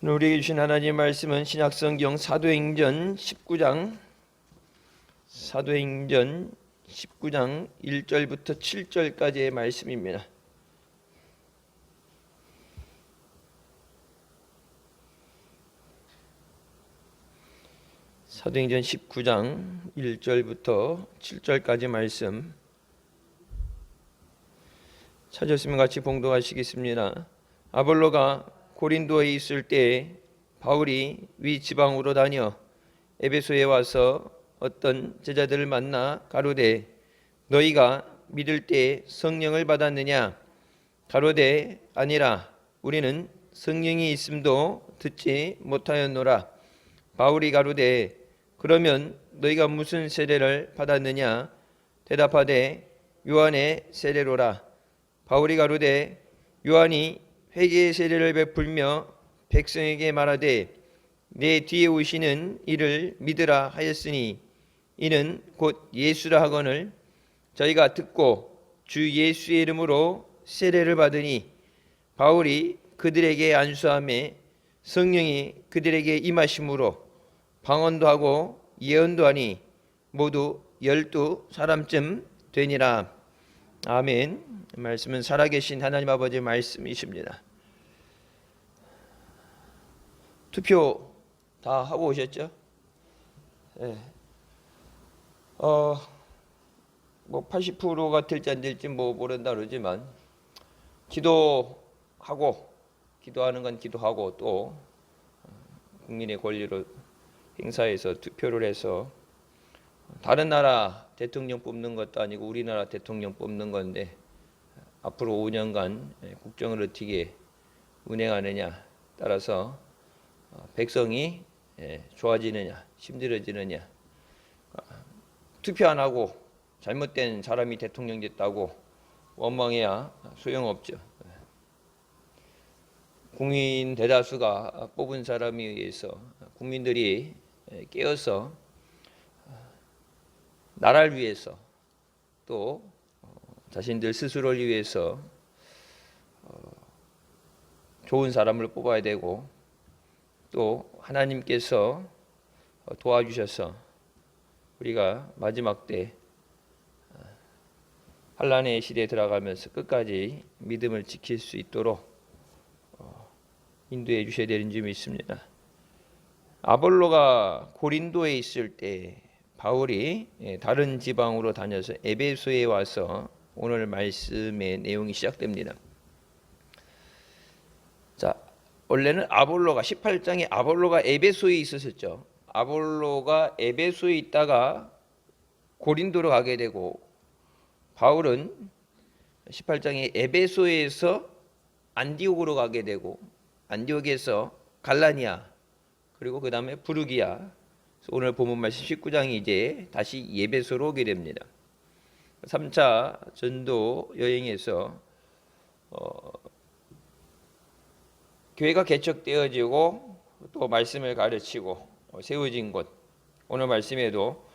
우리에게 주신 하나님의 말씀은 신약성경 사도행전 19장 1절부터 7절까지의 말씀입니다. 사도행전 19장 1절부터 7절까지 말씀 찾았으면 같이 봉독하시겠습니다. 아볼로가 고린도에 있을 때 바울이 위 지방으로 다녀 에베소에 와서 어떤 제자들을 만나 가로되 너희가 믿을 때 성령을 받았느냐? 가로되 아니라 우리는 성령이 있음도 듣지 못하였노라. 바울이 가로되 그러면 너희가 무슨 세례를 받았느냐? 대답하되 요한의 세례로라. 바울이 가로되 요한이 회개의 세례를 베풀며 백성에게 말하되 내 뒤에 오시는 이를 믿으라 하였으니 이는 곧 예수라 하거늘 저희가 듣고 주 예수의 이름으로 세례를 받으니 바울이 그들에게 안수하매 성령이 그들에게 임하심으로 방언도 하고 예언도 하니 모두 12사람쯤 되니라. 아멘. 말씀은 살아계신 하나님 아버지의 말씀이십니다. 투표 다 하고 오셨죠? 네. 뭐 80%가 될지 안 될지 뭐 모른다 그러지만 기도하는 건 기도하고 또 국민의 권리로 행사해서 투표를 해서 다른 나라 대통령 뽑는 것도 아니고 우리나라 대통령 뽑는 건데 앞으로 5년간 국정을 어떻게 운행하느냐 따라서 백성이 좋아지느냐 힘들어지느냐, 투표 안 하고 잘못된 사람이 대통령 됐다고 원망해야 소용없죠. 국민 대다수가 뽑은 사람에 의해서 국민들이 깨어서 나라를 위해서 또 자신들 스스로를 위해서 좋은 사람을 뽑아야 되고 또 하나님께서 도와주셔서 우리가 마지막 때 환난의 시대에 들어가면서 끝까지 믿음을 지킬 수 있도록 인도해 주셔야 되는 점이 있습니다. 아볼로가 고린도에 있을 때 바울이 다른 지방으로 다녀서 에베소에 와서 오늘 말씀의 내용이 시작됩니다. 자, 원래는 아볼로가 18장에 아볼로가 에베소에 있었었죠. 아볼로가 에베소에 있다가 고린도로 가게 되고 바울은 18장에 에베소에서 안디옥으로 가게 되고 안디옥에서 갈라니아 그리고 그 다음에 부르기아, 오늘 본문 말씀 19장이 이제 다시 에베소로 오게 됩니다. 3차 전도 여행에서 교회가 개척되어지고 또 말씀을 가르치고 세워진 곳, 오늘 말씀에도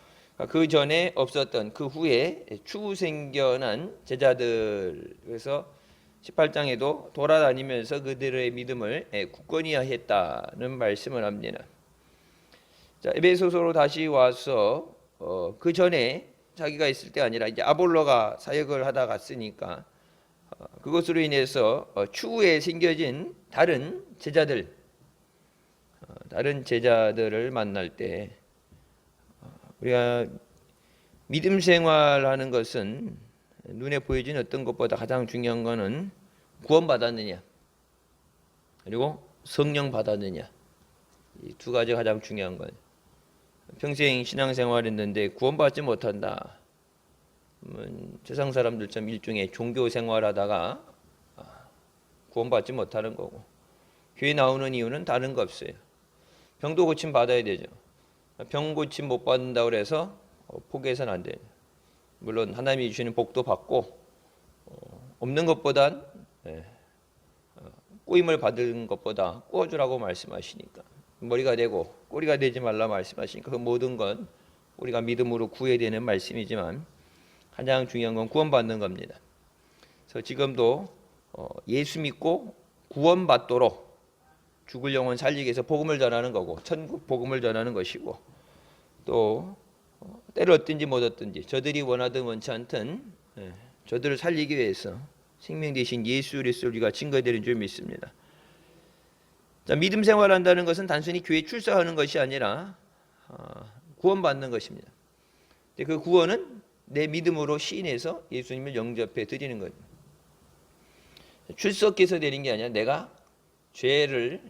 그 전에 없었던 그 후에 추후 생겨난 제자들, 그래서 18장에도 돌아다니면서 그들의 믿음을 굳건히 했다는 말씀을 합니다. 자, 에베소서로 다시 와서 그 전에 자기가 있을 때 아니라 이제 아볼로가 사역을 하다 갔으니까 그것으로 인해서 추후에 생겨진 다른 제자들을 만날 때 우리가 믿음 생활하는 것은 눈에 보여진 어떤 것보다 가장 중요한 것은 구원받았느냐 그리고 성령 받았느냐, 이 두 가지가 가장 중요한 거예요. 평생 신앙생활했는데 구원받지 못한다, 세상 사람들처럼 일종의 종교 생활하다가 구원받지 못하는 거고, 교회 나오는 이유는 다른 거 없어요. 병도 고침 받아야 되죠. 병 고침 못 받는다고 해서 포기해서는 안 돼요. 물론 하나님이 주시는 복도 받고 없는 것보단 꼬임을 받은 것보다 꼬주라고 말씀하시니까, 머리가 되고 꼬리가 되지 말라 말씀하시니까 그 모든 건 우리가 믿음으로 구해야 되는 말씀이지만 가장 중요한 건 구원받는 겁니다. 그래서 지금도 예수 믿고 구원받도록 죽을 영혼 살리기 위해서 복음을 전하는 거고 천국 복음을 전하는 것이고 또 때를 얻든지 못 얻든지 저들이 원하든 원치 않든 저들을 살리기 위해서 생명 대신 예수 그리스도를 우리가 증거되는 줄 믿습니다. 자, 믿음 생활한다는 것은 단순히 교회 출석하는 것이 아니라 구원받는 것입니다. 그 구원은 내 믿음으로 시인해서 예수님을 영접해 드리는 거예요. 출석해서 되는 게 아니라 내가 죄를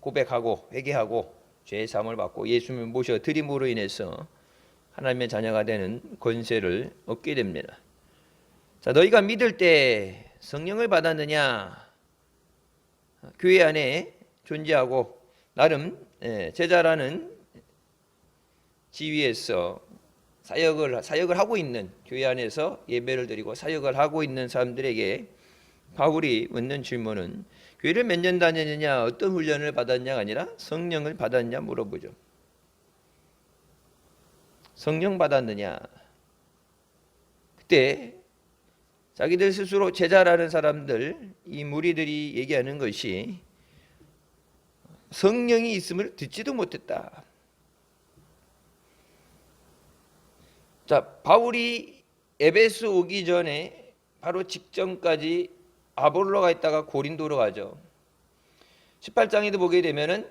고백하고 회개하고 죄의 사함을 받고 예수님을 모셔 드림으로 인해서 하나님의 자녀가 되는 권세를 얻게 됩니다. 자, 너희가 믿을 때 성령을 받았느냐? 교회 안에 존재하고 나름 제자라는 지위에서 사역을 하고 있는, 교회 안에서 예배를 드리고 사역을 하고 있는 사람들에게 바울이 묻는 질문은 교회를 몇 년 다녔느냐, 어떤 훈련을 받았냐가 아니라 성령을 받았냐 물어보죠. 성령 받았느냐. 그때 자기들 스스로 제자라는 사람들, 이 무리들이 얘기하는 것이 성령이 있음을 듣지도 못했다. 자, 바울이 에베소 오기 전에 바로 직전까지 아볼로가 있다가 고린도로 가죠. 18장에도 보게 되면은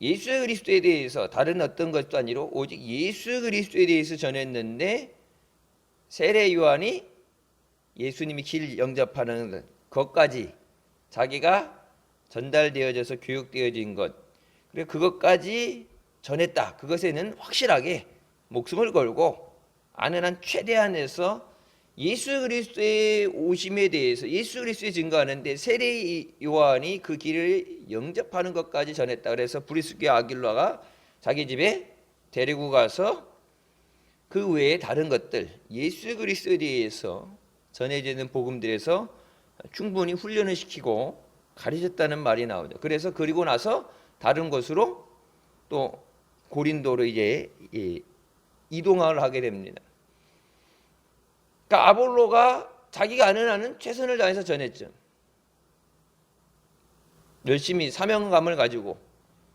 예수 그리스도에 대해서 다른 어떤 것도 아니로 오직 예수 그리스도에 대해서 전했는데 세례 요한이 예수님이 길 영접하는 것까지 자기가 전달되어져서 교육되어진 것, 그리고 그것까지 전했다. 그것에는 확실하게 목숨을 걸고 아는 한 최대한에서 예수 그리스도의 오심에 대해서 예수 그리스도의 증거하는데 세례 요한이 그 길을 영접하는 것까지 전했다. 그래서 브리스교 아길라가 자기 집에 데리고 가서 그 외에 다른 것들 예수 그리스도에 대해서 전해지는 복음들에서 충분히 훈련을 시키고 가르쳤다는 말이 나오죠. 그래서 그리고 나서 다른 곳으로 또 고린도로 이제 이동을 하게 됩니다. 그러니까 아볼로가 자기가 아는 한은 최선을 다해서 전했죠. 열심히 사명감을 가지고.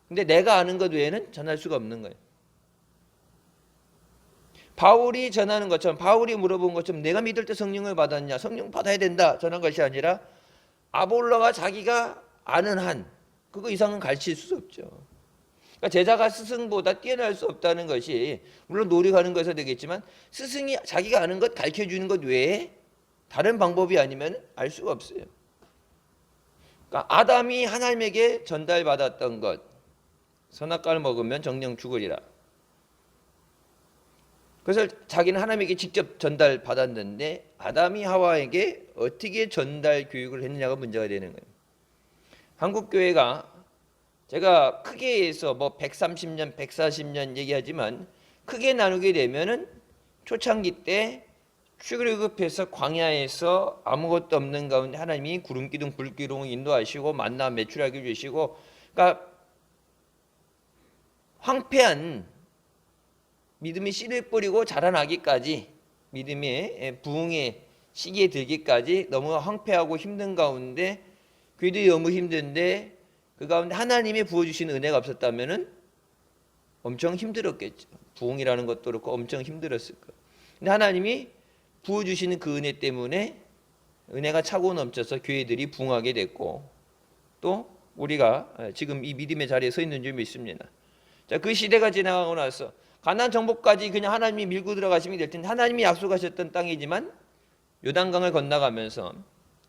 근데 내가 아는 것 외에는 전할 수가 없는 거예요. 바울이 전하는 것처럼, 바울이 물어본 것처럼 내가 믿을 때 성령을 받았냐, 성령 받아야 된다 전한 것이 아니라 아볼로가 자기가 아는 한 그거 이상은 가르칠 수 없죠. 그러니까 제자가 스승보다 뛰어날 수 없다는 것이 물론 노력하는 것에서 되겠지만 스승이 자기가 아는 것 가르쳐주는 것 외에 다른 방법이 아니면 알 수가 없어요. 그러니까 아담이 하나님에게 전달받았던 것, 선악과를 먹으면 정령 죽으리라. 그래서 자기는 하나님에게 직접 전달받았는데 아담이 하와에게 어떻게 전달 교육을 했느냐가 문제가 되는 거예요. 한국교회가 제가 크게 해서 뭐 130년, 140년 얘기하지만 크게 나누게 되면은 초창기 때 출애굽해서 광야에서 아무것도 없는 가운데 하나님이 구름 기둥 불 기둥을 인도하시고 만나 매출하게 주시고, 그러니까 황폐한 믿음의 씨를 뿌리고 자라나기까지, 믿음의 부흥의 시기에 들기까지 너무 황폐하고 힘든 가운데, 교회들이 너무 힘든데 그 가운데 하나님이 부어주신 은혜가 없었다면은 엄청 힘들었겠죠. 부흥이라는 것도 그렇고 엄청 힘들었을 거예요. 근데 하나님이 부어주시는 그 은혜 때문에 은혜가 차고 넘쳐서 교회들이 부흥하게 됐고, 또 우리가 지금 이 믿음의 자리에 서 있는 줄 믿습니다. 자, 그 시대가 지나가고 나서 가나안 정복까지 그냥 하나님이 밀고 들어가시면 될 텐데, 하나님이 약속하셨던 땅이지만 요단강을 건너가면서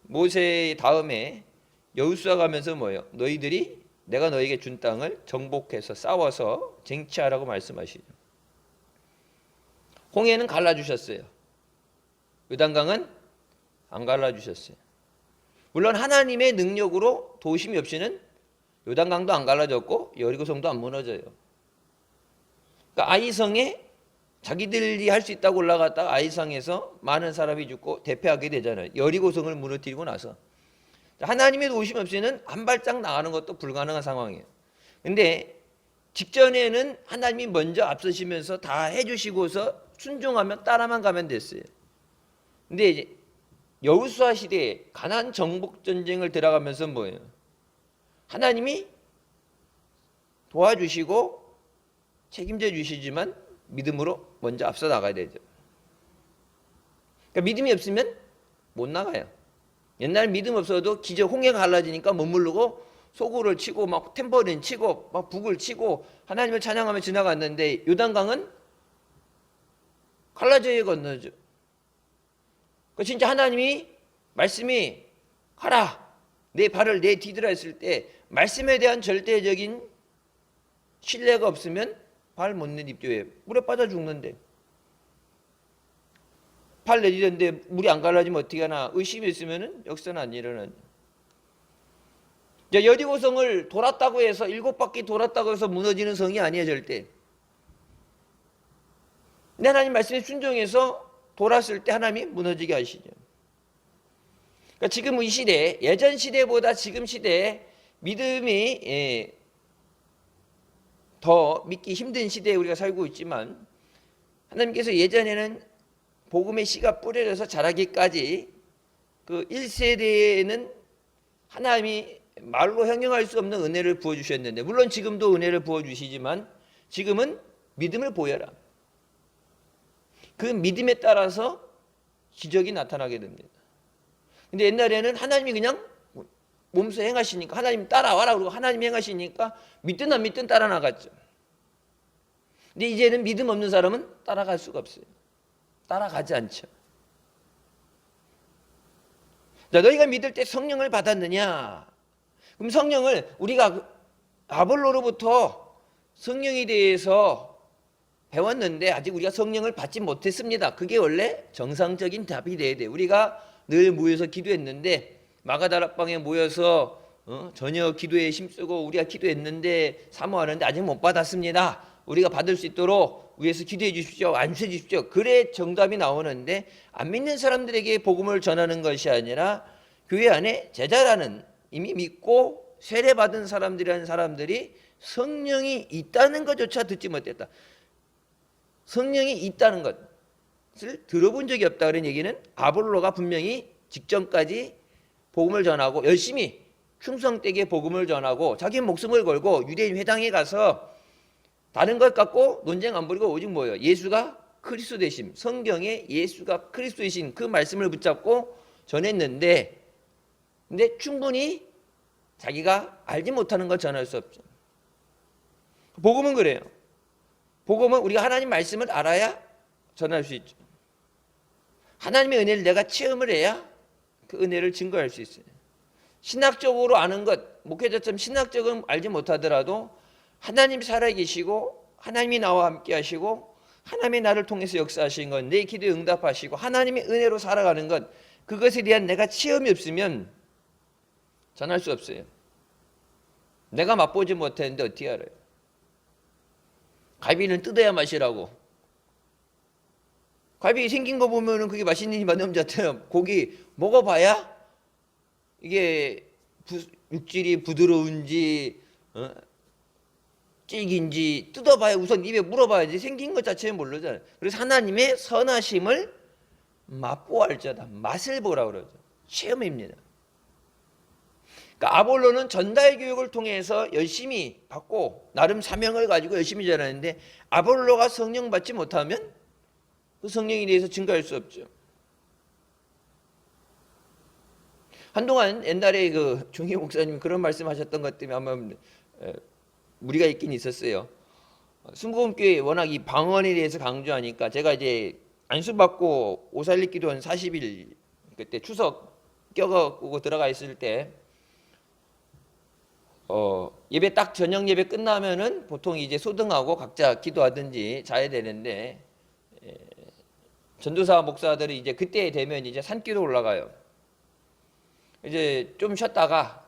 모세 다음에 여호수아 가면서 뭐예요? 너희들이 내가 너에게 준 땅을 정복해서 싸워서 쟁취하라고 말씀하시죠. 홍해는 갈라주셨어요. 요단강은 안 갈라주셨어요. 물론 하나님의 능력으로 도우심이 없이는 요단강도 안 갈라졌고 여리고성도 안 무너져요. 그러니까 아이성에 자기들이 할 수 있다고 올라갔다가 아이성에서 많은 사람이 죽고 대패하게 되잖아요. 여리고성을 무너뜨리고 나서. 하나님의 도우심 없이는 한 발짝 나가는 것도 불가능한 상황이에요. 근데 직전에는 하나님이 먼저 앞서시면서 다 해주시고서 순종하면 따라만 가면 됐어요. 근데 이제 여호수아 시대에 가나안 정복 전쟁을 들어가면서 뭐예요? 하나님이 도와주시고 책임져 주시지만 믿음으로 먼저 앞서 나가야 되죠. 그러니까 믿음이 없으면 못 나가요. 옛날 믿음 없어도 기적 홍해가 갈라지니까 머무르고 소구를 치고 막 탬버린 치고 막 북을 치고 하나님을 찬양하며 지나갔는데 요단강은 갈라져야 건너죠. 그 진짜 하나님이 말씀이 가라 내 발을 내 디드라 했을 때 말씀에 대한 절대적인 신뢰가 없으면 발 못 내딛죠. 물에 빠져 죽는데 발 내딛는데 물이 안 갈라지면 어떻게 하나 의심이 있으면 역사는 안 일어나죠. 여리고성을 돌았다고 해서 7바퀴 돌았다고 해서 무너지는 성이 아니에요. 절대. 근데 하나님 말씀에 순종해서 돌았을 때 하나님이 무너지게 하시죠. 그러니까 지금 이 시대, 예전 시대보다 지금 시대에 믿음이 더 믿기 힘든 시대에 우리가 살고 있지만 하나님께서 예전에는 복음의 씨가 뿌려져서 자라기까지 그 1세대에는 하나님이 말로 형용할 수 없는 은혜를 부어주셨는데 물론 지금도 은혜를 부어주시지만 지금은 믿음을 보여라. 그 믿음에 따라서 기적이 나타나게 됩니다. 근데 옛날에는 하나님이 그냥 몸소 행하시니까 하나님 따라와라 그러고 하나님 행하시니까 믿든 안 믿든 따라 나갔죠. 근데 이제는 믿음 없는 사람은 따라갈 수가 없어요. 따라가지 않죠. 자, 너희가 믿을 때 성령을 받았느냐? 그럼 성령을 우리가 아볼로로부터 성령에 대해서 배웠는데 아직 우리가 성령을 받지 못했습니다. 그게 원래 정상적인 답이 돼야 돼요. 우리가 늘 모여서 기도했는데 마가다락방에 모여서 전혀 기도에 힘쓰고 우리가 기도했는데 사모하는데 아직 못 받았습니다. 우리가 받을 수 있도록 위에서 기도해 주십시오. 안수해 주십시오. 그래 정답이 나오는데 안 믿는 사람들에게 복음을 전하는 것이 아니라 교회 안에 제자라는 이미 믿고 세례받은 사람들이라는 사람들이 성령이 있다는 것조차 듣지 못했다. 성령이 있다는 것을 들어본 적이 없다. 그런 얘기는 아볼로가 분명히 직전까지 복음을 전하고 열심히 충성되게 복음을 전하고 자기 목숨을 걸고 유대인 회당에 가서 다른 것 갖고 논쟁 안 벌이고 오직 뭐예요? 예수가 그리스도 되심, 성경에 예수가 그리스도이신 그 말씀을 붙잡고 전했는데 근데 충분히 자기가 알지 못하는 걸 전할 수 없죠. 복음은 그래요. 복음은 우리가 하나님 말씀을 알아야 전할 수 있죠. 하나님의 은혜를 내가 체험을 해야 그 은혜를 증거할 수 있어요. 신학적으로 아는 것, 목회자처럼 신학적으로 알지 못하더라도 하나님이 살아계시고 하나님이 나와 함께 하시고 하나님이 나를 통해서 역사하신 것, 내 기도에 응답하시고 하나님의 은혜로 살아가는 것, 그것에 대한 내가 체험이 없으면 전할 수 없어요. 내가 맛보지 못했는데 어떻게 알아요? 갈비는 뜯어야 맛이라고. 갈비 생긴 거 보면은 그게 맛있는지 맛없는지 고기 먹어봐야 이게 육질이 부드러운지 질긴지 뜯어봐야 우선 입에 물어봐야지 생긴 것 자체는 모르잖아요. 그래서 하나님의 선하심을 맛보알자다. 맛을 보라 그러죠. 체험입니다. 그러니까 아볼로는 전달 교육을 통해서 열심히 받고 나름 사명을 가지고 열심히 전하는데 아볼로가 성령 받지 못하면 그 성령에 대해서 증거할 수 없죠. 한동안 옛날에 그 종희 목사님 그런 말씀하셨던 것 때문에 아마 무리가 있긴 있었어요. 순복음교회 워낙 이 방언에 대해서 강조하니까 제가 이제 안수받고 오살리 기도원 40일 그때 추석 껴갖고 들어가 있을 때 예배 딱 저녁 예배 끝나면은 보통 이제 소등하고 각자 기도하든지 자야 되는데 전도사 목사들이 이제 그때 되면 이제 산기도 올라가요. 이제 좀 쉬었다가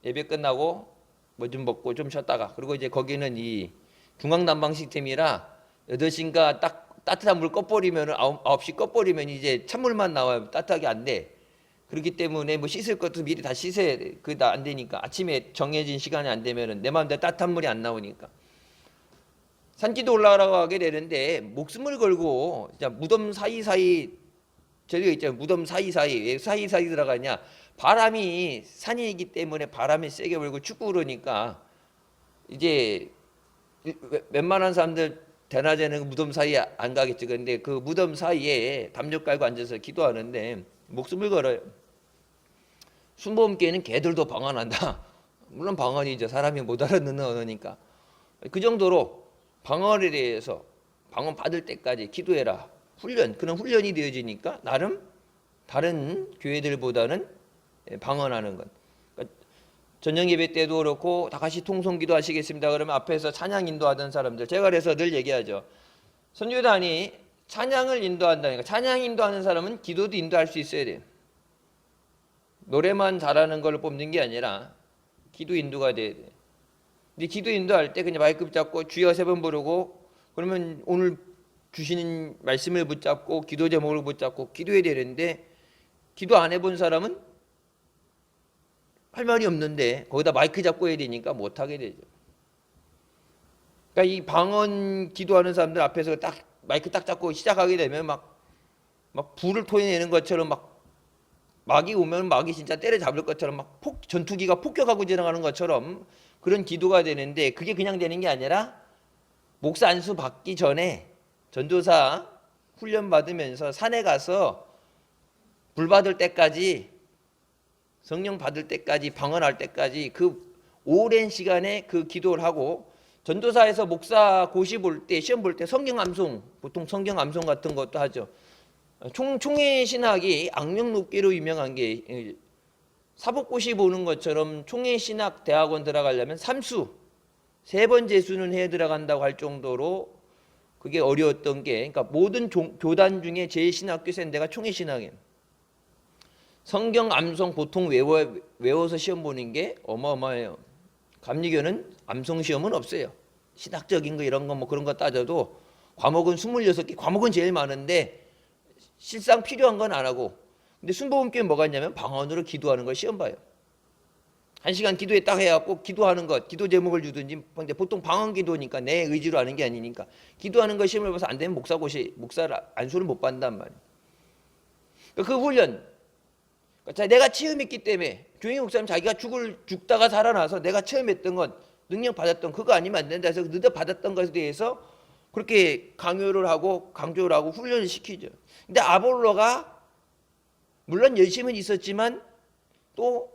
예배 끝나고 뭐 좀 먹고 좀 쉬었다가 그리고 이제 거기는 이 중앙난방 시스템이라 8시인가 딱 따뜻한 물 꺼버리면 9시 꺼버리면 이제 찬물만 나와요. 따뜻하게 안 돼. 그렇기 때문에 뭐 씻을 것도 미리 다 씻어야 돼. 그게 다 안 되니까 아침에 정해진 시간이 안 되면은 내 마음대로 따뜻한 물이 안 나오니까 산기도 올라가게 되는데 목숨을 걸고 진짜 무덤 사이사이 저기가 있잖아요. 무덤 사이사이 왜 사이사이 들어가냐? 바람이 산이기 때문에 바람이 세게 불고 춥고 그러니까 이제 웬만한 사람들 대낮에는 무덤 사이에 안 가겠지. 근데 그 무덤 사이에 담요 깔고 앉아서 기도하는데 목숨을 걸어요. 순복음교회는 개들도 방언한다. 물론 방언이죠. 사람이 못 알아듣는 언어니까. 그 정도로 방언에 대해서 방언 받을 때까지 기도해라. 그런 훈련이 되어지니까 나름 다른 교회들보다는 방언하는 것. 그러니까 저녁 예배 때도 그렇고 다 같이 통성기도 하시겠습니다. 그러면 앞에서 찬양 인도하던 사람들, 제가 그래서 늘 얘기하죠. 선교단이 찬양을 인도한다니까. 찬양 인도하는 사람은 기도도 인도할 수 있어야 돼요. 노래만 잘하는 걸 뽑는 게 아니라 기도 인도가 돼야 돼. 근데 기도 인도할 때 그냥 마이크 잡고 주여 3번 부르고 그러면 오늘 주시는 말씀을 붙잡고 기도 제목을 붙잡고 기도해야 되는데, 기도 안 해본 사람은 할 말이 없는데 거기다 마이크 잡고 해야 되니까 못하게 되죠. 그러니까 이 방언 기도하는 사람들 앞에서 딱 마이크 딱 잡고 시작하게 되면 막 불을 토해내는 것처럼 막이 오면 막이 진짜 때려잡을 것처럼 전투기가 폭격하고 지나가는 것처럼 그런 기도가 되는데, 그게 그냥 되는 게 아니라 목사 안수 받기 전에 전도사 훈련 받으면서 산에 가서 불 받을 때까지, 성령 받을 때까지, 방언할 때까지 그 오랜 시간에 그 기도를 하고, 전도사에서 목사 고시 볼 때, 시험 볼 때 성경 암송, 보통 성경 암송 같은 것도 하죠. 총회 신학이 악명 높기로 유명한 게, 사법고시 보는 것처럼 총회 신학 대학원 들어가려면 삼수 3번 재수는 해 들어간다고 할 정도로 그게 어려웠던 게, 그러니까 모든 교단 중에 제일 신학교 센 데가 총회 신학이에요. 성경 암송 보통 외워서 시험 보는 게 어마어마해요. 감리교는 암송 시험은 없어요. 신학적인 거 이런 거 그런 거 따져도 과목은 26개, 과목은 제일 많은데 실상 필요한 건 안 하고. 근데 순복음교회는 뭐가 있냐면 방언으로 기도하는 걸 시험 봐요. 1시간 기도에 딱 해갖고 기도하는 것, 기도 제목을 주든지. 근데 보통 방언 기도니까 내 의지로 하는 게 아니니까 기도하는 거 시험을 봐서 안 되면 목사 안수를 못 받는단 말이에요. 그 훈련, 내가 체험했기 때문에, 조영희 목사님 자기가 죽다가 살아나서 내가 체험했던 건, 능력 받았던 그거 아니면 안 된다 해서 느껴 받았던 것에 대해서 그렇게 강요를 하고 강조를 하고 훈련을 시키죠. 근데 아볼로가 물론 열심은 있었지만 또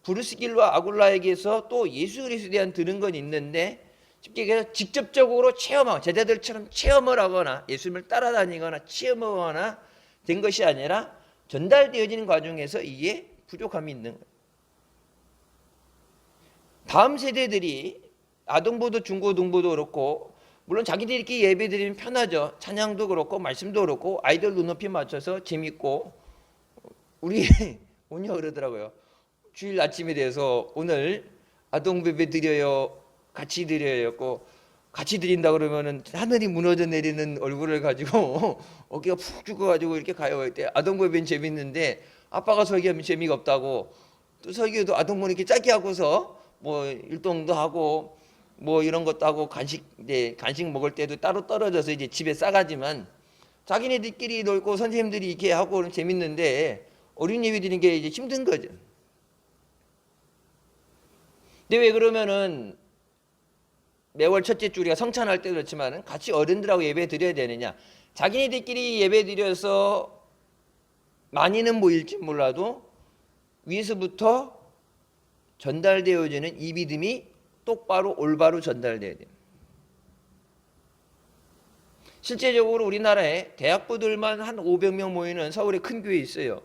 브루스길과 아굴라에게서 또 예수 그리스도에 대한 들은 건 있는데, 쉽게 얘기해서 직접적으로 체험하고 제자들처럼 체험을 하거나 예수님을 따라다니거나 체험을 하거나 된 것이 아니라 전달되어지는 과정에서 이게 부족함이 있는 거예요. 다음 세대들이 아동부도 중고등부도 그렇고, 물론 자기들끼리 예배드리면 편하죠. 찬양도 그렇고 말씀도 그렇고 아이들 눈높이 맞춰서 재밌고. 우리 오냐 그러더라고요. 주일 아침에 대해서 오늘 아동부 예배 드려요, 같이 드려요. 같이 드린다 그러면은 하늘이 무너져 내리는 얼굴을 가지고 어깨가 푹 죽어가지고 이렇게 가요. 그때 아동부 예배는 재밌는데 아빠가 설교하면 재미가 없다고, 또 설교도 아동부 이렇게 짧게 하고서 율동도 하고 이런 것도 하고 간식 먹을 때도 따로 떨어져서 이제 집에 싸가지만 자기네들끼리 놀고 선생님들이 이렇게 하고 재밌는데 어린 예배 드리는 게 이제 힘든 거죠. 근데 왜 그러면은 매월 첫째 주 우리가 성찬할 때도 그렇지만 같이 어른들하고 예배 드려야 되느냐? 자기네들끼리 예배 드려서 많이는 모일지 몰라도 위에서부터 전달되어지는 이 믿음이 똑바로 올바로 전달돼야 돼요. 실제적으로 우리나라에 대학부들만 한 500명 모이는 서울에 큰 교회 있어요.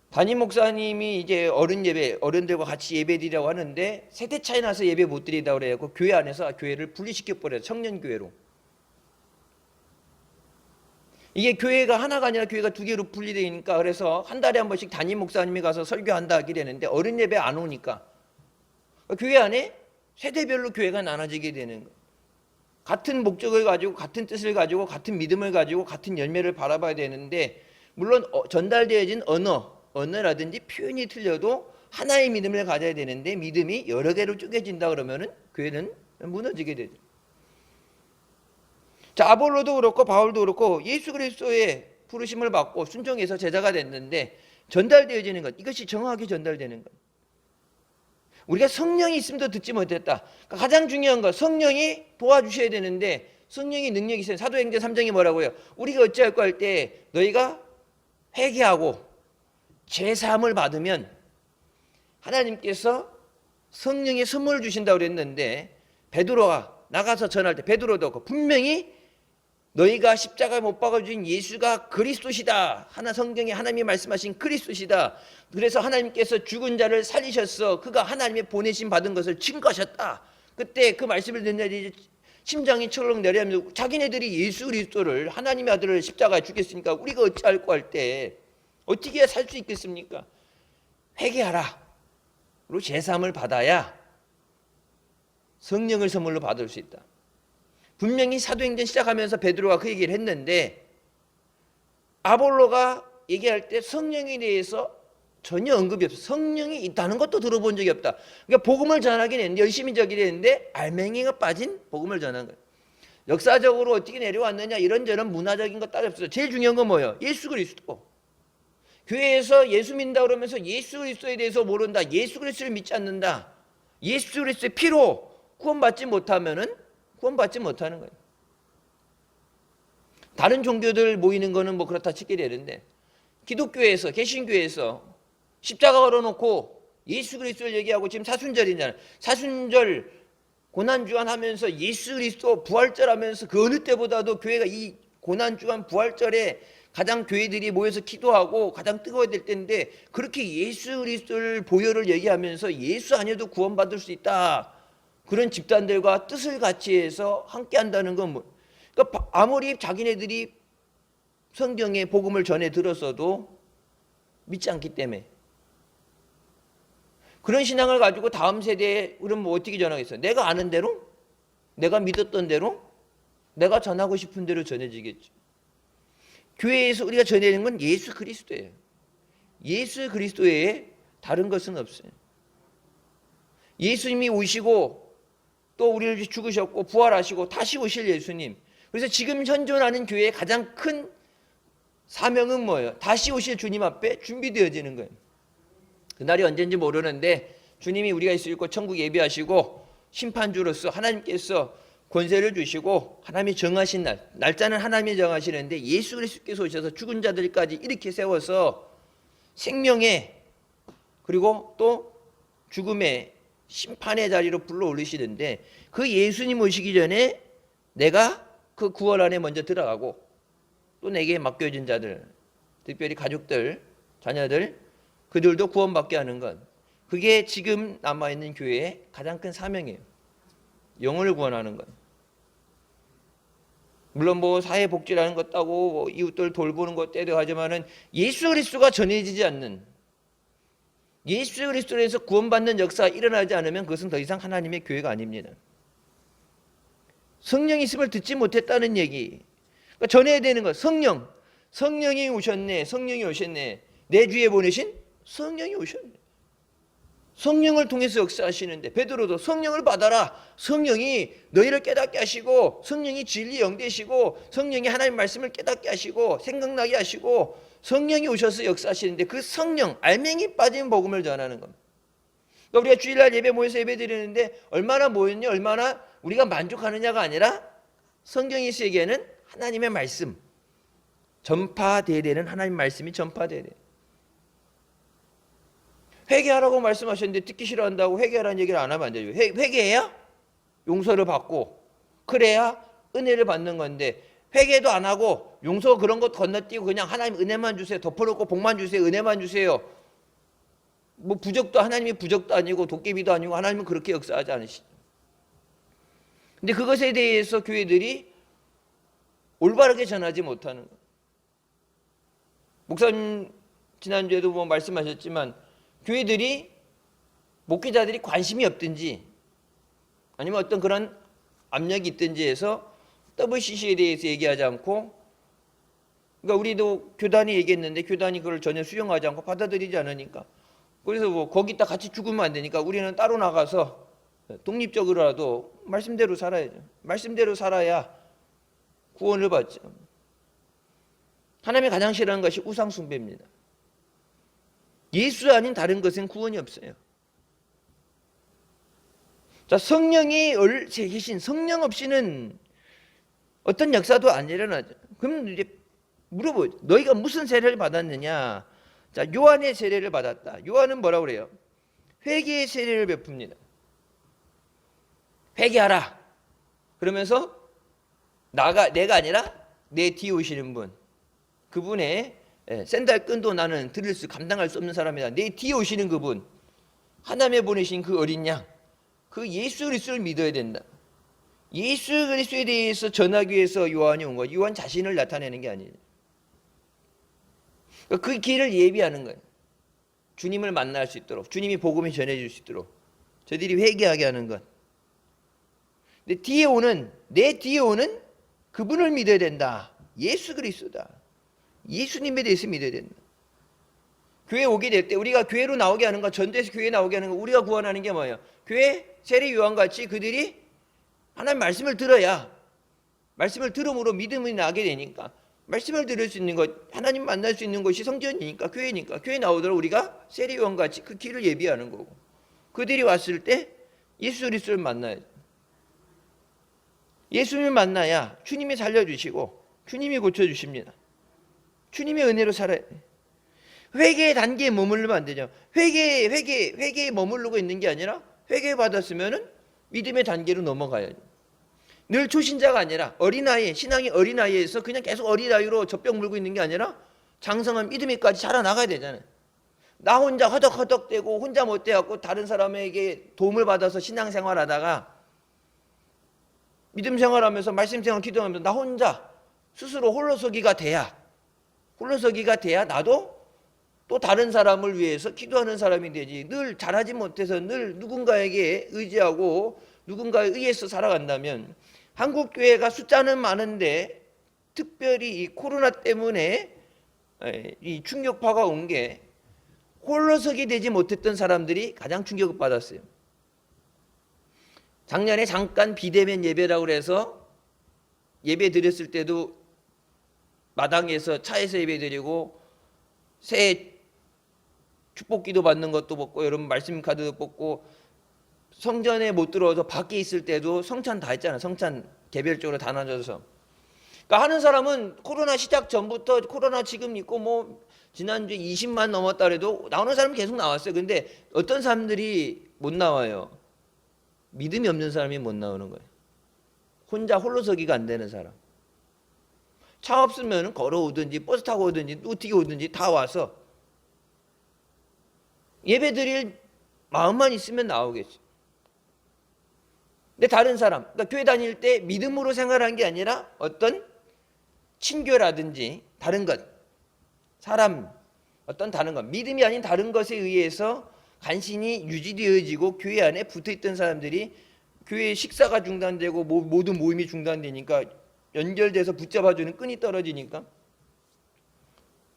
담임 목사님이 이제 어른들과 같이 예배 드리라고 하는데 세대 차이 나서 예배 못 드리다고 그래갖고 교회 안에서 교회를 분리시켜버려요. 청년교회로. 이게 교회가 하나가 아니라 교회가 2개로 분리되니까, 그래서 한 달에 한 번씩 담임 목사님이 가서 설교한다 하게 되는데 어른 예배 안 오니까 교회 안에 세대별로 교회가 나눠지게 되는 거예요. 같은 목적을 가지고 같은 뜻을 가지고 같은 믿음을 가지고 같은 열매를 바라봐야 되는데, 물론 전달되어진 언어라든지 표현이 틀려도 하나의 믿음을 가져야 되는데 믿음이 여러 개로 쪼개진다 그러면은 교회는 무너지게 되죠. 자, 아볼로도 그렇고 바울도 그렇고 예수 그리스도의 부르심을 받고 순종해서 제자가 됐는데 전달되어지는 것, 이것이 정확하게 전달되는 것. 우리가 성령이 있음도 듣지 못했다. 그러니까 가장 중요한 거, 성령이 도와주셔야 되는데 성령이 능력이 있어요. 사도행전 3장이 뭐라고요? 우리가 어찌할까 할 때 너희가 회개하고 제사함을 받으면 하나님께서 성령의 선물을 주신다고 그랬는데, 베드로가 나가서 전할 때 베드로도 분명히 너희가 십자가에 못 박아 주신 예수가 그리스도시다. 성경에 하나님이 말씀하신 그리스도시다. 그래서 하나님께서 죽은 자를 살리셨어. 그가 하나님의 보내심 받은 것을 증거하셨다. 그때 그 말씀을 듣는 자들이 심장이 철렁 내려하면서 자기네들이 예수 그리스도를, 하나님의 아들을 십자가에 죽였으니까 우리가 어찌할꼬 할 때 어떻게 해야 살 수 있겠습니까? 회개하라. 그리고 제사함을 받아야 성령을 선물로 받을 수 있다. 분명히 사도행전 시작하면서 베드로가 그 얘기를 했는데, 아볼로가 얘기할 때 성령에 대해서 전혀 언급이 없어. 성령이 있다는 것도 들어본 적이 없다. 그러니까 복음을 전하긴 했는데, 열심히 저기를 했는데 알맹이가 빠진 복음을 전한 거예요. 역사적으로 어떻게 내려왔느냐 이런저런 문화적인 것 따로 없어요. 제일 중요한 건 뭐예요? 예수 그리스도. 교회에서 예수 믿는다 그러면서 예수 그리스도에 대해서 모른다, 예수 그리스도를 믿지 않는다, 예수 그리스도의 피로 구원받지 못하면은 구원받지 못하는 거예요. 다른 종교들 모이는 거는 뭐 그렇다 치게 되는데, 기독교에서, 개신교에서 십자가 걸어놓고 예수 그리스도를 얘기하고, 지금 사순절이잖아요. 사순절 고난주간 하면서 예수 그리스도 부활절 하면서 그 어느 때보다도 교회가 이 고난주간 부활절에 가장 교회들이 모여서 기도하고 가장 뜨거워야 될 때인데, 그렇게 예수 그리스도를 보혈을 얘기하면서 예수 아니어도 구원받을 수 있다, 그런 집단들과 뜻을 같이 해서 함께 한다는 건 뭐, 그러니까 아무리 자기네들이 성경의 복음을 전해 들었어도 믿지 않기 때문에, 그런 신앙을 가지고 다음 세대에 그럼 뭐 어떻게 전하겠어요? 내가 아는 대로, 내가 믿었던 대로, 내가 전하고 싶은 대로 전해지겠죠. 교회에서 우리가 전해야 건 예수 그리스도예요. 예수 그리스도 외에 다른 것은 없어요. 예수님이 오시고 또 우리를 죽으셨고 부활하시고 다시 오실 예수님. 그래서 지금 현존하는 교회의 가장 큰 사명은 뭐예요? 다시 오실 주님 앞에 준비되어지는 거예요. 그날이 언제인지 모르는데 주님이 우리가 있을 곳 천국 예비하시고 심판주로서 하나님께서 권세를 주시고 하나님이 정하신 날짜는 하나님이 정하시는데, 예수 그리스도께서 오셔서 죽은 자들까지 이렇게 세워서 생명의, 그리고 또 죽음의 심판의 자리로 불러 올리시는데, 그 예수님 오시기 전에 내가 그 구원 안에 먼저 들어가고 또 내게 맡겨진 자들, 특별히 가족들, 자녀들, 그들도 구원받게 하는 것, 그게 지금 남아있는 교회의 가장 큰 사명이에요. 영혼을 구원하는 것. 물론 뭐 사회복지라는 것 따고 뭐 이웃들 돌보는 것 때도 하지만은 예수 그리스도가 전해지지 않는, 예수 그리스도에서 구원받는 역사가 일어나지 않으면 그것은 더 이상 하나님의 교회가 아닙니다. 성령이 있음을 듣지 못했다는 얘기. 그러니까 전해야 되는 것. 성령이 오셨네. 성령이 오셨네. 내 주에 보내신 성령이 오셨네. 성령을 통해서 역사하시는데, 베드로도 성령을 받아라. 성령이 너희를 깨닫게 하시고, 성령이 진리 영되시고, 성령이 하나님 말씀을 깨닫게 하시고 생각나게 하시고, 성령이 오셔서 역사하시는데, 그 성령, 알맹이 빠진 복음을 전하는 겁니다. 그러니까 우리가 주일날 예배 모여서 예배 드리는데 얼마나 모였냐, 얼마나 우리가 만족하느냐가 아니라 성경이 쓰기에는 하나님의 말씀, 전파되어야 되는 하나님 말씀이 전파되어야 돼요. 회개하라고 말씀하셨는데 듣기 싫어한다고 회개하라는 얘기를 안 하면 안 되죠. 회개해야 용서를 받고, 그래야 은혜를 받는 건데, 회개도 안 하고 용서 그런 것 건너뛰고 그냥 하나님 은혜만 주세요, 덮어놓고 복만 주세요, 은혜만 주세요, 뭐 부적도, 하나님이 부적도 아니고 도깨비도 아니고 하나님은 그렇게 역사하지 않으시죠. 근데 그것에 대해서 교회들이 올바르게 전하지 못하는 거예요. 목사님 지난주에도 뭐 말씀하셨지만, 교회들이, 목회자들이 관심이 없든지 아니면 어떤 그런 압력이 있든지 해서 WCC에 대해서 얘기하지 않고, 그러니까 우리도 교단이 얘기했는데 교단이 그걸 전혀 수용하지 않고 받아들이지 않으니까, 그래서 뭐 거기다 같이 죽으면 안 되니까 우리는 따로 나가서 독립적으로라도 말씀대로 살아야죠. 말씀대로 살아야 구원을 받죠. 하나님이 가장 싫어하는 것이 우상 숭배입니다. 예수 아닌 다른 것은 구원이 없어요. 자, 성령이 계신 성령 없이는 어떤 역사도 안 일어나죠. 그럼 이제 물어보죠. 너희가 무슨 세례를 받았느냐? 자, 요한의 세례를 받았다. 요한은 뭐라고 그래요? 회개의 세례를 베풉니다. 회개하라. 그러면서 내가 아니라 내 뒤에 오시는 분, 그분의 샌들 끈도 나는 감당할 수 없는 사람이다. 내 뒤에 오시는 그분, 하나님의 보내신 그 어린 양, 그 예수 그리스도를 믿어야 된다. 예수 그리스도에 대해서 전하기 위해서 요한이 온 거예요. 요한 자신을 나타내는 게 아니에요. 그 길을 예비하는 거예요. 주님을 만날 수 있도록, 주님이 복음을 전해줄 수 있도록 저들이 회개하게 하는 것. 근데 내 뒤에 오는 그분을 믿어야 된다. 예수 그리스도다. 예수님에 대해서 믿어야 된다. 교회 오게 될 때 우리가 교회로 나오게 하는 거, 전도에서 교회 나오게 하는 거, 우리가 구원하는 게 뭐예요? 교회 세례 요한같이 그들이 하나님 말씀을 들어야, 말씀을 들음으로 믿음이 나게 되니까, 말씀을 들을 수 있는 것, 하나님 만날 수 있는 것이 성전이니까, 교회니까, 교회 나오도록 우리가 세례 요한같이 그 길을 예비하는 거고, 그들이 왔을 때 예수 그리스도를 만나야죠. 예수님을 만나야 주님이 살려주시고 주님이 고쳐주십니다. 주님의 은혜로 살아야 돼. 회개의 단계에 머물르면 안 되죠. 회개에 머무르고 있는 게 아니라 회개 받았으면은 믿음의 단계로 넘어가야죠. 늘 초신자가 아니라 어린아이, 신앙이 어린아이에서 그냥 계속 어린아이로 젖병 물고 있는 게 아니라 장성한 믿음이까지 자라나가야 되잖아요. 나 혼자 허덕허덕대고 혼자 못 돼갖고 다른 사람에게 도움을 받아서 신앙생활 하다가 믿음 생활하면서 말씀 생활 기도하면서 나 혼자 스스로 홀로서기가 돼야 나도 또 다른 사람을 위해서 기도하는 사람이 되지. 늘 잘하지 못해서 늘 누군가에게 의지하고 누군가에 의해서 살아간다면, 한국 교회가 숫자는 많은데 특별히 이 코로나 때문에 이 충격파가 온 게 홀로서기 되지 못했던 사람들이 가장 충격을 받았어요. 작년에 잠깐 비대면 예배라고 그래서 예배 드렸을 때도 마당에서 차에서 예배 드리고 새해 축복기도 받는 것도 뽑고 여러분 말씀 카드도 뽑고 성전에 못 들어와서 밖에 있을 때도 성찬 다 했잖아요. 성찬 개별적으로 다 나눠서. 그러니까 하는 사람은 코로나 시작 전부터 코로나 지금 있고 뭐 지난주에 20만 넘었다 그래도 나오는 사람은 계속 나왔어요. 근데 어떤 사람들이 못 나와요. 믿음이 없는 사람이 못 나오는 거예요. 혼자 홀로서기가 안 되는 사람. 차 없으면 걸어오든지 버스 타고 오든지 어떻게 오든지 다 와서 예배 드릴 마음만 있으면 나오겠지. 근데 다른 사람, 그러니까 교회 다닐 때 믿음으로 생활한 게 아니라 어떤 친교라든지 다른 것, 사람, 어떤 다른 것, 믿음이 아닌 다른 것에 의해서 간신히 유지되어지고 교회 안에 붙어있던 사람들이 교회 식사가 중단되고 모든 모임이 중단되니까 연결돼서 붙잡아주는 끈이 떨어지니까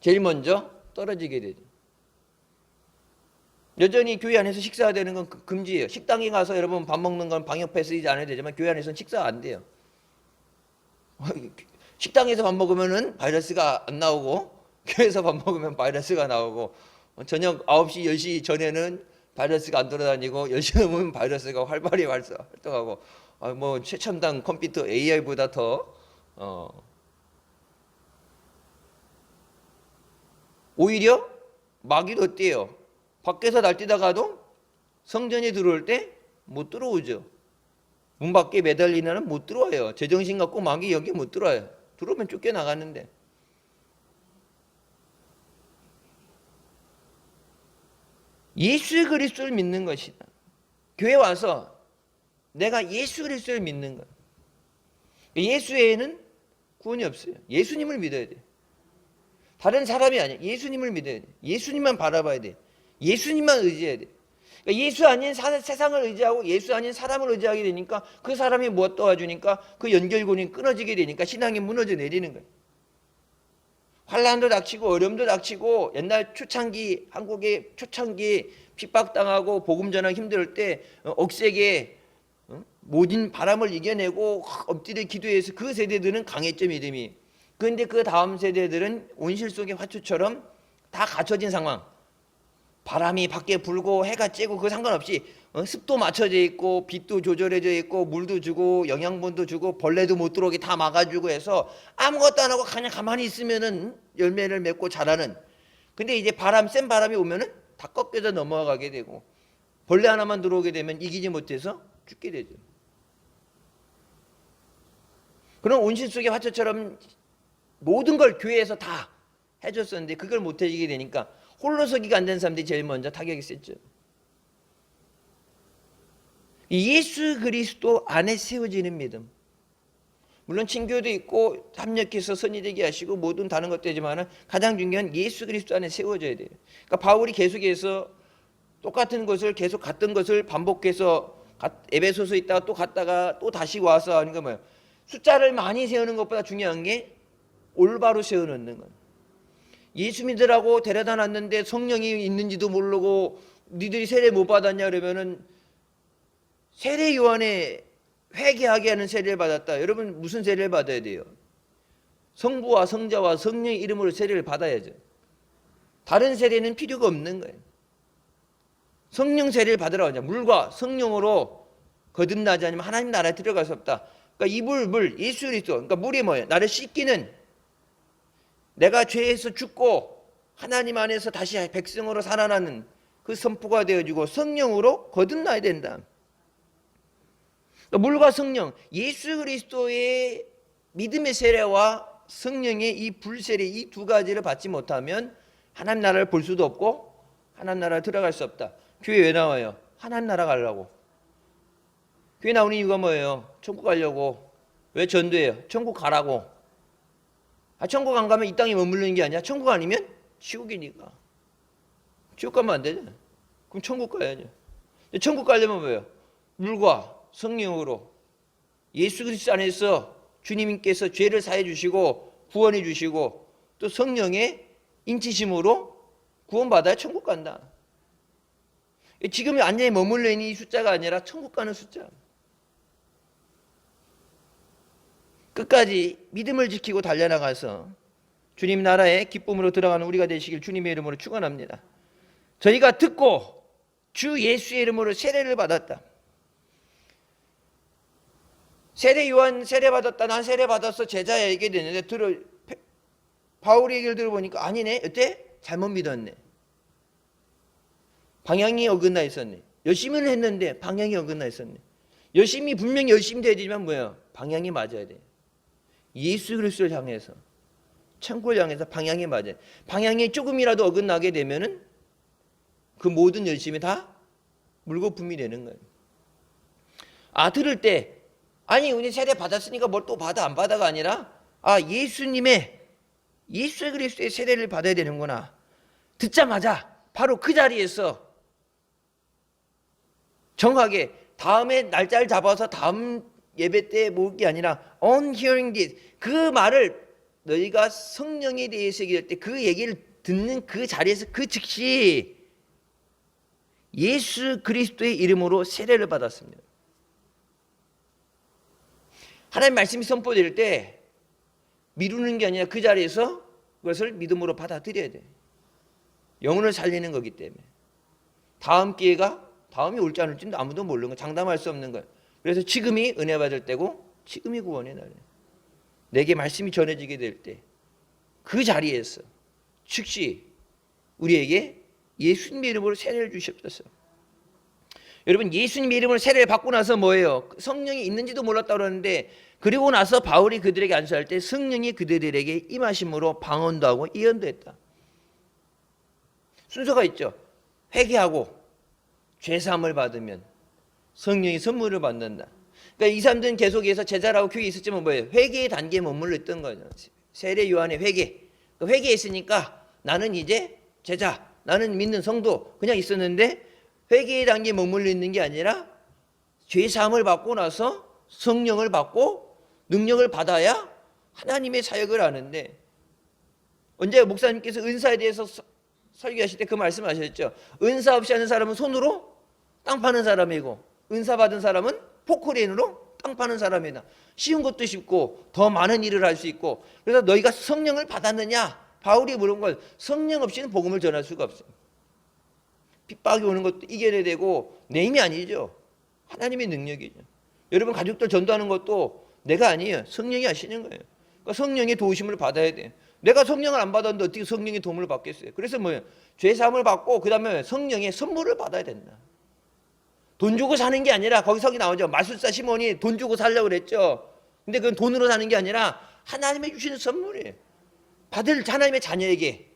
제일 먼저 떨어지게 되죠. 여전히 교회 안에서 식사가 되는 건 금지예요. 식당에 가서 여러분 밥 먹는 건 방역 패스이지 않아야 되지만 교회 안에서는 식사가 안 돼요. 식당에서 밥 먹으면은 바이러스가 안 나오고 교회에서 밥 먹으면 바이러스가 나오고 저녁 9시, 10시 전에는 바이러스가 안 돌아다니고 10시 넘으면 바이러스가 활발히 활동하고 뭐 최첨단 컴퓨터 AI보다 더 오히려 마귀도 어때요? 밖에서 날뛰다가도 성전에 들어올 때 못 들어오죠. 문 밖에 매달리는 한은 못 들어와요. 제정신 갖고 마귀 여기 못 들어와요. 들어오면 쫓겨나가는데. 예수 그리스도를 믿는 것이다. 교회 와서 내가 예수 그리스도를 믿는 것. 예수 외에는 구원이 없어요. 예수님을 믿어야 돼. 다른 사람이 아니야. 예수님을 믿어야 돼. 예수님만 바라봐야 돼. 예수님만 의지해야 돼. 그러니까 예수 아닌 세상을 의지하고 예수 아닌 사람을 의지하게 되니까 그 사람이 무엇 도와주니까 그 연결고리 끊어지게 되니까 신앙이 무너져 내리는 거예요. 환란도 닥치고 어려움도 닥치고 옛날 초창기 한국의 초창기 핍박당하고 복음 전하기 힘들 때 억세게 모든 바람을 이겨내고 엎드려 기도해서 그 세대들은 강했죠 믿음이. 그런데 그 다음 세대들은 온실 속의 화초처럼 다 갇혀진 상황. 바람이 밖에 불고 해가 쬐고 그거 상관없이 습도 맞춰져 있고 빛도 조절해져 있고 물도 주고 영양분도 주고 벌레도 못 들어오게 다 막아주고 해서 아무것도 안 하고 그냥 가만히 있으면은 열매를 맺고 자라는. 근데 이제 센 바람이 오면은 다 꺾여져 넘어가게 되고 벌레 하나만 들어오게 되면 이기지 못해서 죽게 되죠. 그런 온실 속의 화초처럼 모든 걸 교회에서 다 해줬었는데 그걸 못 해주게 되니까 홀로서기가 안 된 사람들이 제일 먼저 타격이 셌죠. 예수 그리스도 안에 세워지는 믿음. 물론 친교도 있고 합력해서 선이 되게 하시고 모든 다른 것도 되지만 가장 중요한 예수 그리스도 안에 세워져야 돼요. 그러니까 바울이 계속해서 똑같은 것을 계속 갔던 것을 반복해서 에베소서 있다가 또 갔다가 또 다시 와서 하는 거 뭐예요? 숫자를 많이 세우는 것보다 중요한 게 올바로 세워놓는 거예요. 예수 믿으라고 데려다 놨는데 성령이 있는지도 모르고 니들이 세례 못 받았냐 그러면은 세례 요한에 회개하게 하는 세례를 받았다. 여러분 무슨 세례를 받아야 돼요? 성부와 성자와 성령의 이름으로 세례를 받아야죠. 다른 세례는 필요가 없는 거예요. 성령 세례를 받으라고 하죠. 물과 성령으로 거듭나지 않으면 하나님 나라에 들어갈 수 없다. 그러니까 이 물 예수 그리스도. 그러니까 물이 뭐예요? 나를 씻기는, 내가 죄에서 죽고 하나님 안에서 다시 백성으로 살아나는 그 선포가 되어지고 성령으로 거듭나야 된다. 그러니까 물과 성령, 예수 그리스도의 믿음의 세례와 성령의 이 불세례 이 두 가지를 받지 못하면 하나님 나라를 볼 수도 없고 하나님 나라에 들어갈 수 없다. 교회 왜 나와요? 하나님 나라 가려고. 교회 나오는 이유가 뭐예요? 천국 가려고. 왜 전도해요? 천국 가라고. 천국 안 가면 이 땅에 머무르는 게 아니야. 천국 아니면 지옥이니까. 지옥 가면 안 되잖아. 그럼 천국 가야죠. 천국 가려면 뭐예요? 물과 성령으로 예수 그리스도 안에서 주님께서 죄를 사해 주시고 구원해 주시고 또 성령의 인치심으로 구원받아야 천국 간다. 지금 안전히 머물러 있는 이 숫자가 아니라 천국 가는 숫자. 끝까지 믿음을 지키고 달려나가서 주님 나라의 기쁨으로 들어가는 우리가 되시길 주님의 이름으로 축원합니다. 저희가 듣고 주 예수의 이름으로 세례를 받았다. 세례 요한 세례 받았다. 난 세례 받았어. 제자야 얘기 되는데 바울의 얘기를 들어보니까 아니네. 어때? 잘못 믿었네. 방향이 어긋나 있었네. 열심히는 했는데 방향이 어긋나 있었네. 분명히 열심히 돼야 되지만 뭐예요? 방향이 맞아야 돼. 예수 그리스도를 향해서 천국을 향해서 방향이 맞아요. 방향이 조금이라도 어긋나게 되면은 그 모든 열심이 다 물거품이 되는 거예요. 들을 때 아니 우리 세례 받았으니까 뭘 또 받아 안 받아가 아니라 예수 그리스도의 세례를 받아야 되는구나. 듣자마자 바로 그 자리에서 정확하게 다음에 날짜를 잡아서 다음 예배 때 모을 게 아니라 on hearing this, 그 말을 너희가 성령에 대해서 얘기할 때 그 얘기를 듣는 그 자리에서 그 즉시 예수 그리스도의 이름으로 세례를 받았습니다. 하나님 말씀이 선포될 때 미루는 게 아니라 그 자리에서 그것을 믿음으로 받아들여야 돼. 영혼을 살리는 거기 때문에. 다음이 올지 안 올지는 아무도 모르는 거, 장담할 수 없는 거예요. 그래서 지금이 은혜 받을 때고 지금이 구원의 날이에요. 내게 말씀이 전해지게 될 때 그 자리에서 즉시 우리에게 예수님의 이름으로 세례를 주셨어요. 여러분 예수님의 이름으로 세례를 받고 나서 뭐예요? 성령이 있는지도 몰랐다고 그러는데 그리고 나서 바울이 그들에게 안수할 때 성령이 그들에게 임하심으로 방언도 하고 예언도 했다. 순서가 있죠. 회개하고 죄사함을 받으면 성령이 선물을 받는다. 그러니까 이 사람들은 계속해서 제자라고 교회에 있었지만 뭐예요? 회개의 단계에 머물러 있던 거죠. 세례 요한의 회개. 회개했으니까 나는 이제 제자, 나는 믿는 성도 그냥 있었는데 회개의 단계에 머물러 있는 게 아니라 죄사함을 받고 나서 성령을 받고 능력을 받아야 하나님의 사역을 하는데 언제 목사님께서 은사에 대해서 설교하실 때 그 말씀하셨죠. 은사 없이 하는 사람은 손으로 땅 파는 사람이고 은사 받은 사람은 포크레인으로 땅 파는 사람이다. 쉬운 것도 쉽고 더 많은 일을 할 수 있고 그래서 너희가 성령을 받았느냐? 바울이 물은 건 성령 없이는 복음을 전할 수가 없어요. 핍박이 오는 것도 이겨내야 되고 내 힘이 아니죠. 하나님의 능력이죠. 여러분 가족들 전도하는 것도 내가 아니에요. 성령이 하시는 거예요. 그러니까 성령의 도우심을 받아야 돼요. 내가 성령을 안 받았는데 어떻게 성령의 도움을 받겠어요? 그래서 뭐예요? 죄 사함을 받고 그 다음에 성령의 선물을 받아야 된다. 돈 주고 사는 게 아니라 거기 서기 나오죠. 마술사 시몬이 돈 주고 살려고 그랬죠. 근데 그건 돈으로 사는 게 아니라 하나님의 주시는 선물이에요. 받을 하나님의 자녀에게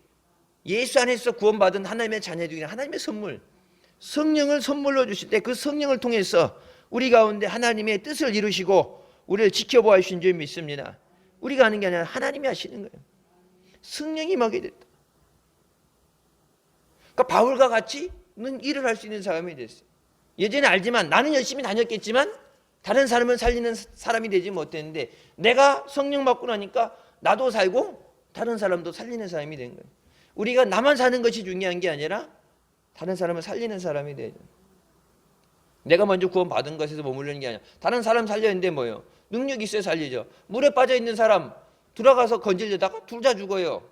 예수 안에서 구원받은 하나님의 자녀들에게 하나님의 선물, 성령을 선물로 주실 때 그 성령을 통해서 우리 가운데 하나님의 뜻을 이루시고 우리를 지켜보아 주신 줄 믿습니다. 우리가 하는 게 아니라 하나님이 하시는 거예요. 성령이 임하게 됐다. 그러니까 바울과 같이 일을 할 수 있는 사람이 됐어요. 예전에 알지만 나는 열심히 다녔겠지만 다른 사람을 살리는 사람이 되지 못했는데 내가 성령 받고 나니까 나도 살고 다른 사람도 살리는 사람이 된 거예요. 우리가 나만 사는 것이 중요한 게 아니라 다른 사람을 살리는 사람이 되죠. 내가 먼저 구원받은 것에서 머무르는 게 아니라 다른 사람 살려는데 뭐예요? 능력이 있어야 살리죠. 물에 빠져 있는 사람 들어가서 건지려다가 둘 다 죽어요.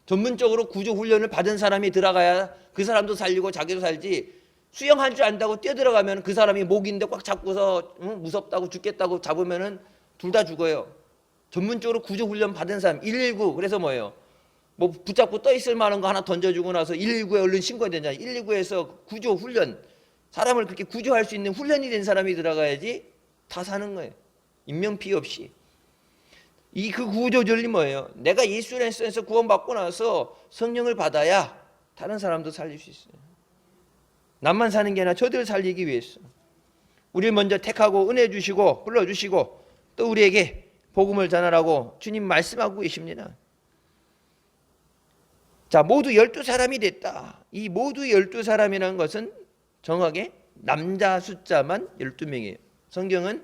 전문적으로 구조 훈련을 받은 사람이 들어가야 그 사람도 살리고 자기도 살지, 수영할 줄 안다고 뛰어들어가면 그 사람이 목인데 꽉 잡고서 무섭다고 죽겠다고 잡으면은 둘 다 죽어요. 전문적으로 구조 훈련 받은 사람 119, 그래서 뭐예요? 뭐 붙잡고 떠 있을 만한 거 하나 던져주고 나서 119에 얼른 신고해야 되잖아요. 119에서 구조 훈련, 사람을 그렇게 구조할 수 있는 훈련이 된 사람이 들어가야지 다 사는 거예요. 인명피해 없이. 그 구조절이 뭐예요? 내가 예수 안에서 구원받고 나서 성령을 받아야 다른 사람도 살릴 수 있어요. 남만 사는 게 아니라 저들을 살리기 위해서 우리를 먼저 택하고 은혜 주시고 불러주시고 또 우리에게 복음을 전하라고 주님 말씀하고 계십니다. 자, 모두 12사람이 됐다. 이 모두 12사람이라는 것은 정확하게 남자 숫자만 12명이에요. 성경은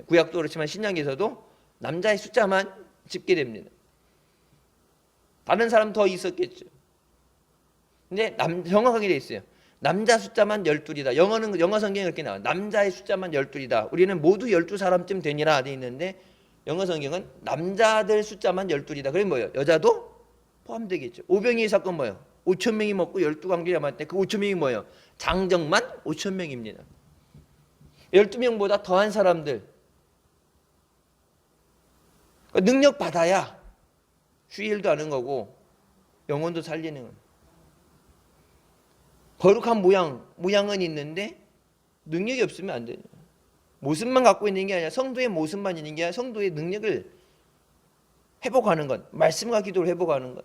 구약도 그렇지만 신약에서도 남자의 숫자만 집게 됩니다. 다른 사람 더 있었겠죠. 근데 정확하게 돼 있어요. 남자 숫자만 12이다. 영어 성경에 그렇게 나와요. 남자의 숫자만 12이다. 우리는 모두 12사람쯤 되니라 돼 있는데 영어 성경은 남자들 숫자만 12이다. 그게 뭐예요? 여자도 포함되겠죠. 오병이의 사건 뭐예요? 5,000명이 먹고 12광주리 남았대. 그 5,000명이 뭐예요? 장정만 5,000명입니다. 12명보다 더한 사람들. 능력 받아야 휴일도 하는 거고 영혼도 살리는 거예요. 거룩한 모양은 있는데 능력이 없으면 안 돼요. 모습만 갖고 있는 게 아니라 성도의 모습만 있는 게 아니라 성도의 능력을 회복하는 것, 말씀과 기도를 회복하는 것.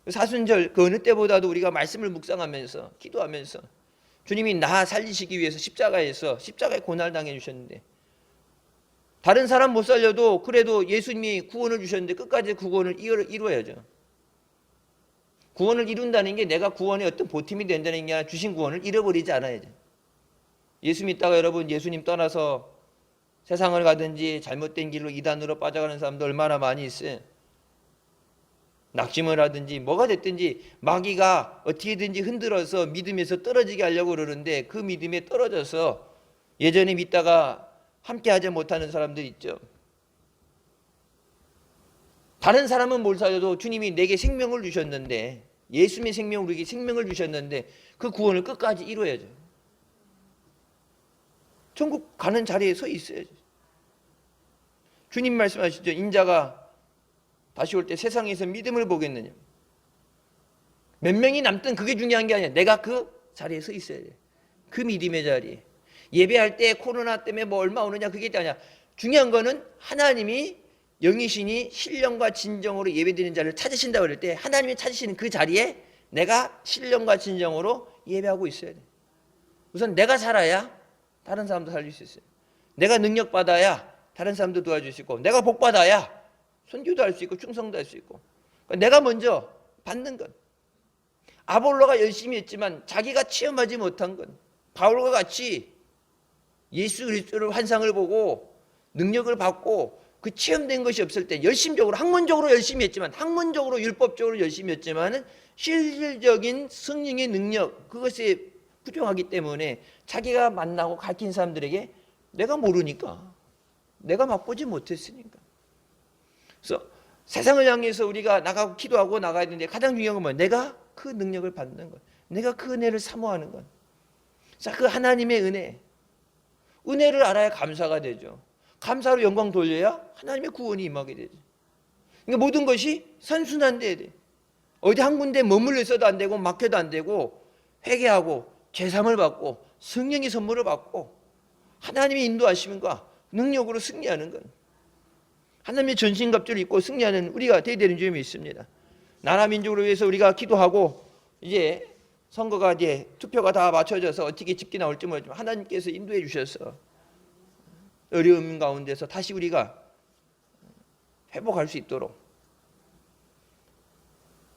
사순절 그 어느 때보다도 우리가 말씀을 묵상하면서 기도하면서 주님이 나 살리시기 위해서 십자가의 고난을 당해 주셨는데 다른 사람 못 살려도 그래도 예수님이 구원을 주셨는데 끝까지 그 구원을 이루어야죠. 구원을 이룬다는 게 내가 구원의 어떤 보탬이 된다는 게 아니라 주신 구원을 잃어버리지 않아야죠. 예수 믿다가 여러분 예수님 떠나서 세상을 가든지 잘못된 길로 이단으로 빠져가는 사람도 얼마나 많이 있어요. 낙심을 하든지 뭐가 됐든지 마귀가 어떻게든지 흔들어서 믿음에서 떨어지게 하려고 그러는데 그 믿음에 떨어져서 예전에 믿다가 함께하지 못하는 사람들 있죠. 다른 사람은 뭘 살려도 주님이 내게 생명을 주셨는데 예수님의 생명을 우리에게 생명을 주셨는데 그 구원을 끝까지 이루어야죠. 천국 가는 자리에 서 있어야죠. 주님 말씀하시죠. 인자가 다시 올 때 세상에서 믿음을 보겠느냐. 몇 명이 남든 그게 중요한 게 아니야. 내가 그 자리에 서 있어야 돼. 그 믿음의 자리에. 예배할 때 코로나 때문에 뭐 얼마 오느냐 그게 아니야. 중요한 거는 하나님이 영이신이 신령과 진정으로 예배드리는 자를 찾으신다고 그럴 때 하나님이 찾으시는 그 자리에 내가 신령과 진정으로 예배하고 있어야 돼. 우선 내가 살아야 다른 사람도 살릴 수 있어요. 내가 능력 받아야 다른 사람도 도와줄 수 있고 내가 복 받아야 선교도 할 수 있고 충성도 할 수 있고 그러니까 내가 먼저 받는 것. 아볼로가 열심히 했지만 자기가 체험하지 못한 것. 바울과 같이 예수 그리스도를 환상을 보고 능력을 받고 그 체험된 것이 없을 때 열심적으로 학문적으로 열심히 했지만 학문적으로 율법적으로 열심히 했지만 실질적인 성령의 능력 그것이 부족하기 때문에 자기가 만나고 가르친 사람들에게 내가 모르니까 내가 맛보지 못했으니까. 그래서 세상을 향해서 우리가 나가고 기도하고 나가야 되는데 가장 중요한 건 뭐예요? 내가 그 능력을 받는 거예요. 내가 그 은혜를 사모하는 것. 자, 그 하나님의 은혜를 알아야 감사가 되죠. 감사로 영광 돌려야 하나님의 구원이 임하게 되죠. 그러니까 모든 것이 선순환돼야 돼. 어디 한 군데 머물러 있어도 안 되고 막혀도 안 되고 회개하고 제삼을 받고 성령의 선물을 받고 하나님의 인도하심과 능력으로 승리하는 것. 하나님의 전신갑주를 입고 승리하는 우리가 되어야 되는 점이 있습니다. 나라 민족을 위해서 우리가 기도하고 이제 선거가 이제 투표가 다 맞춰져서 어떻게 집계 나올지 모르지만 하나님께서 인도해 주셔서 어려움 가운데서 다시 우리가 회복할 수 있도록,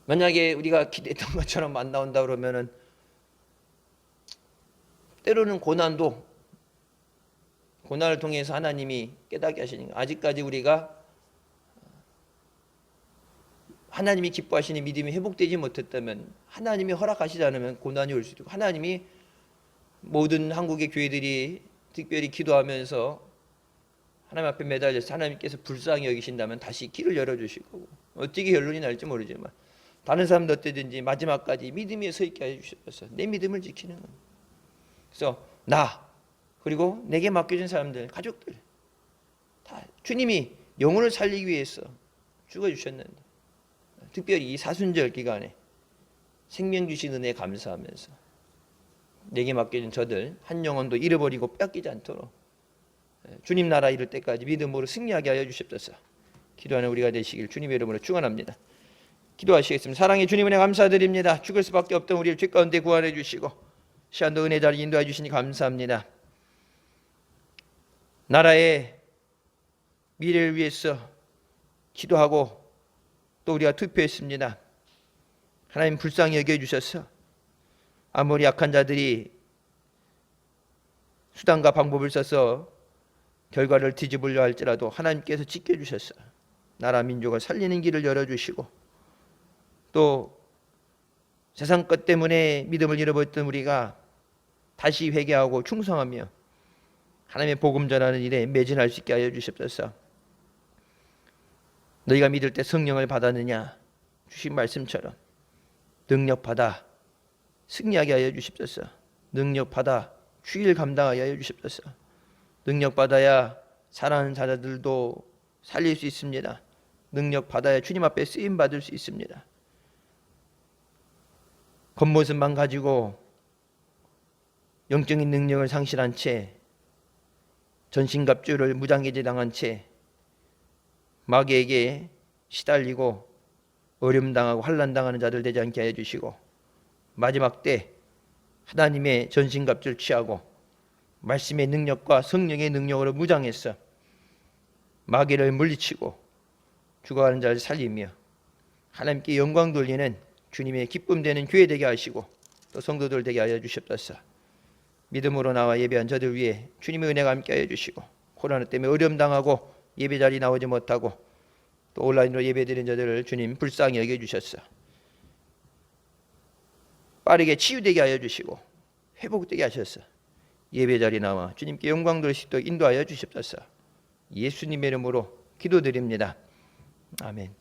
만약에 우리가 기대했던 것처럼 안 나온다 그러면은 때로는 고난을 통해서 하나님이 깨닫게 하시는 거. 아직까지 우리가 하나님이 기뻐하시는 믿음이 회복되지 못했다면, 하나님이 허락하시지 않으면 고난이 올 수도 있고, 하나님이 모든 한국의 교회들이 특별히 기도하면서 하나님 앞에 매달려서 하나님께서 불쌍히 여기신다면 다시 길을 열어주실 거고, 어떻게 결론이 날지 모르지만 다른 사람도 어때든지 마지막까지 믿음에 서 있게 해주셔서 내 믿음을 지키는 겁니다. 그래서 나 그리고 내게 맡겨진 사람들, 가족들 다 주님이 영혼을 살리기 위해서 죽어주셨는데, 특별히 이 사순절 기간에 생명 주신 은혜에 감사하면서 내게 맡겨진 저들 한 영혼도 잃어버리고 뺏기지 않도록 주님 나라 이룰 때까지 믿음으로 승리하게 하여 주십소서. 기도하는 우리가 되시길 주님의 이름으로 축원합니다. 기도하시겠습니다. 사랑의 주님 은혜 감사드립니다. 죽을 수밖에 없던 우리를 죄 가운데 구원해 주시고 시한도 은혜 자리 인도해 주시니 감사합니다. 나라의 미래를 위해서 기도하고 또 우리가 투표했습니다. 하나님 불쌍히 여겨주셔서 아무리 약한 자들이 수단과 방법을 써서 결과를 뒤집으려 할지라도 하나님께서 지켜주셔서 나라 민족을 살리는 길을 열어주시고, 또 세상 것 때문에 믿음을 잃어버렸던 우리가 다시 회개하고 충성하며 하나님의 복음 전하는 일에 매진할 수 있게 하여 주십소서. 너희가 믿을 때 성령을 받았느냐 주신 말씀처럼 능력받아 승리하게 하여 주십소서. 능력받아 주일 감당하게 하여 주십소서. 능력받아야 사랑하는 자들도 살릴 수 있습니다. 능력받아야 주님 앞에 쓰임받을 수 있습니다. 겉모습만 가지고 영적인 능력을 상실한 채, 전신갑주를 무장해제당한 채 마귀에게 시달리고 어려움당하고 환난당하는 자들 되지 않게 해주시고, 마지막 때 하나님의 전신갑주를 취하고 말씀의 능력과 성령의 능력으로 무장해서 마귀를 물리치고 죽어가는 자를 살리며 하나님께 영광 돌리는 주님의 기쁨 되는 교회 되게 하시고 또 성도들 되게 하여 주시옵소서. 믿음으로 나와 예배한 저들 위해 주님의 은혜가 함께 하여 주시고, 코로나 때문에 어려움 당하고 예배 자리 나오지 못하고 또 온라인으로 예배드린 저들을 주님 불쌍히 여겨주셨어. 빠르게 치유되게 하여 주시고 회복되게 하셨어. 예배 자리 나와 주님께 영광 돌릴 수 있도록 인도하여 주십소서. 예수님의 이름으로 기도드립니다. 아멘.